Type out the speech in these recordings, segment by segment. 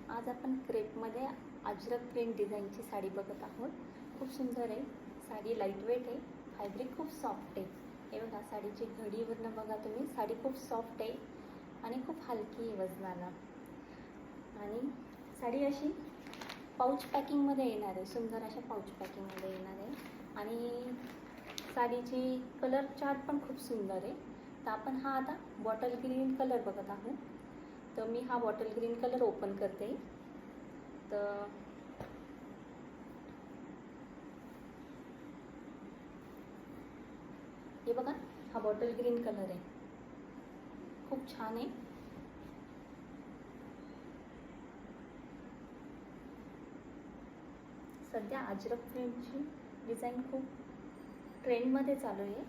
आज आपण क्रेपमध्ये अजरक प्रिंट डिझाईनची साडी बघत आहोत। खूप सुंदर आहे साडी, लाईट वेट आहे, फॅब्रिक खूप सॉफ्ट आहे। हे बघा साडीची घडीवरनं बघा तुम्ही, साडी खूप सॉफ्ट आहे आणि खूप हलकी आहे वजनाला। आणि साडी अशी पाऊच पॅकिंगमध्ये येणार आहे, सुंदर अशा पाऊच पॅकिंगमध्ये येणार आहे। आणि साडीची कलर चार्ट पण खूप सुंदर आहे। तर आपण हा आता बॉटल ग्रीन कलर बघत आहोत। तर मी हा बॉटल ग्रीन कलर ओपन करते। तर हे बघा, हा बॉटल ग्रीन कलर आहे, खूप छान आहे। सध्या अजरक प्रिंटची डिझाईन खूप ट्रेंडमध्ये चालू आहे।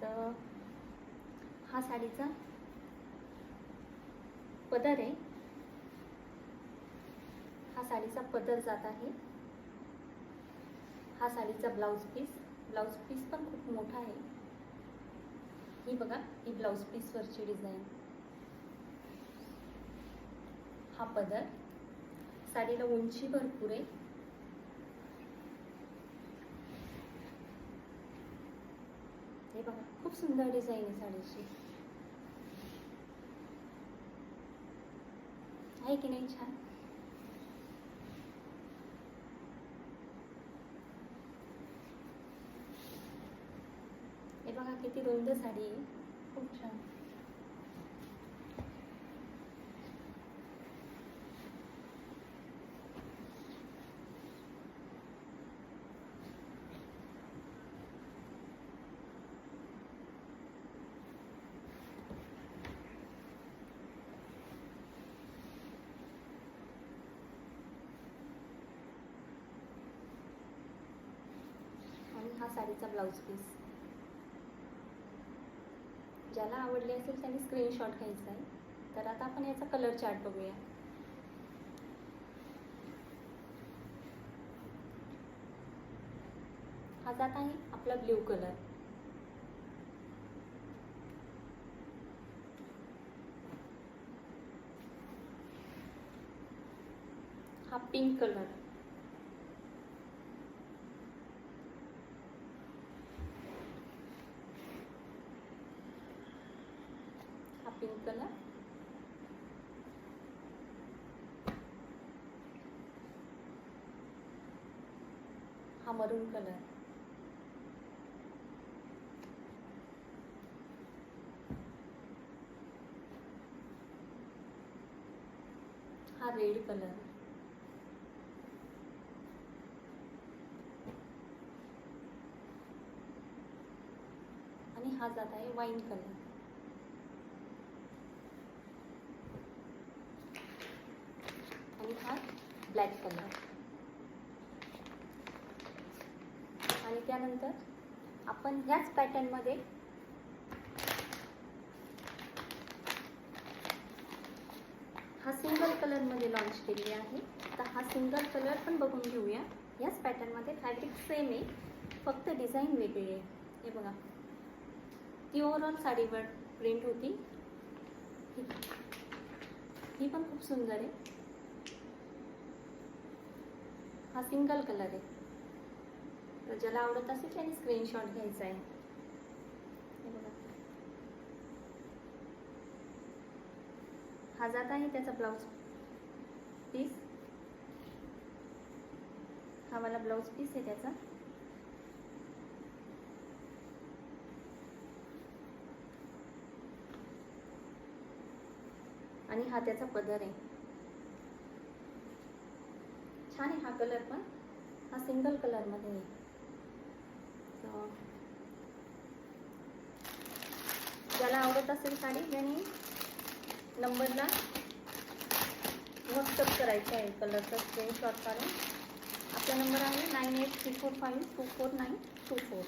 तर हा साडीचा पदर आहे, हा साडीचा पदर जात आहे। हा साडीचा ब्लाउज पीस पण खूप मोठा आहे। ही बघा, ही ब्लाउज पीसवरची डिझाईन, हा पदर, साडीला उंची भरपूर आहे। हे बघा, खूप सुंदर डिझाईन आहे साडीची, आहे की नाही छान? हे बघा किती रुंद साडी आहे, खूप छान। आणि हा साडीचा ब्लाउज पीस, ज्याला आवडले असेल त्यांनी स्क्रीनशॉट घ्यायचा आहे। तर आता आपण याचा कलर चार्ट बघूया। हा जात आहे आपला ब्ल्यू कलर, हा पिंक कलर, हा पिंक कलर, हा मरून कलर, हा रेड कलर, आणि हा जात आहे वाईन कलर, आणि हा ब्लॅक कलर। आणि त्यानंतर आपण ह्याच पॅटर्नमध्ये हा सिंगल कलरमध्ये लॉन्च केली आहे। तर हा सिंगल कलर पण बघून घेऊया। याच पॅटर्नमध्ये फॅब्रिक सेम आहे, फक्त डिझाईन वेगळी आहे। हे बघा, ती ओव्हरऑल साडीवर प्रिंट होती, ही पण खूप सुंदर आहे। हा सिंगल कलर आहे, तर ज्याला आवडत असेल त्याने स्क्रीनशॉट घ्यायचा आहे। हे बघा, हा जात आहे त्याचा ब्लाउज पीस, हा वाला ब्लाउज पीस आहे त्याचा। आणि हा त्याचा पदर आहे, छान आहे हा कलर पण, हा सिंगल कलरमध्ये आहे। तर ज्याला आवडत असेल साडी त्यांनी नंबरला व्हॉट्सअप करायचा आहे, कलरचा स्क्रीनशॉट काढून। आपला नंबर आहे 9834524924,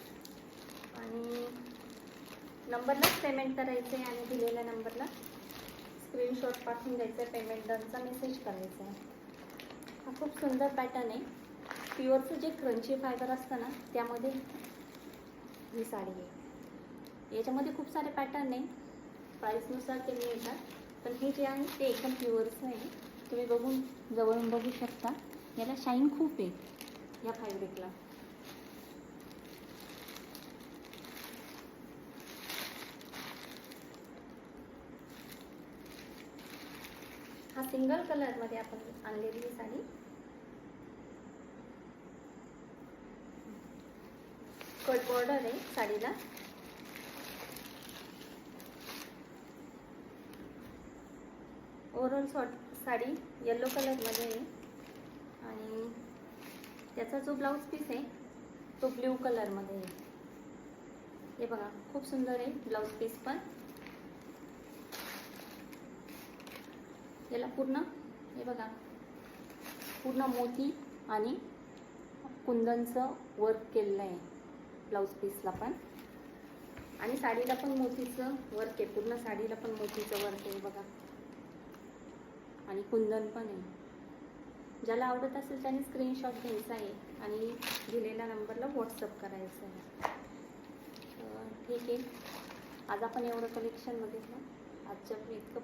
आणि नंबरलाच पेमेंट करायचं आहे आणि दिलेल्या नंबरला स्क्रीनशॉट पाठवून द्यायचं आहे, पेमेंट डनचा मेसेज करायचा आहे। हा खूप सुंदर पॅटर्न आहे, प्युअरचं जे क्रंची फायबर असतं ना त्यामध्ये ही साडी आहे। याच्यामध्ये खूप सारे पॅटर्न आहे, प्राईसनुसार ते मिळतात, पण हे जे आहे ते एकदम प्युअरचं आहे। तुम्ही बघून जवळून बघू शकता, याला शाईन खूप आहे या फॅब्रिकला. हा सिंगल कलरमध्ये आपण आणलेली ही साडी. कट बॉर्डर आहे साडीला. ओव्हरऑल साडी येलो कलरमध्ये आहे आणि त्याचा जो ब्लाऊज पीस आहे तो ब्ल्यू कलरमध्ये आहे. हे बघा खूप सुंदर आहे ब्लाऊज पीस पण. याला पूर्ण हे बघा पूर्ण मोती आणि कुंदनचं वर्क केलेलं आहे ब्लाऊज पीसला पण, आणि साडीला पण मोतीचं वर्क आहे. पूर्ण साडीला पण मोतीचं वर्क आहे बघा, आणि कुंदन पण आहे. ज्याला आवडत असेल त्याने स्क्रीनशॉट घ्यायचा आहे आणि दिलेल्या नंबरला व्हॉट्सअप करायचं आहे. ठीक आहे, आज आपण एवढं कलेक्शन बघितलं. आजच्या इतकं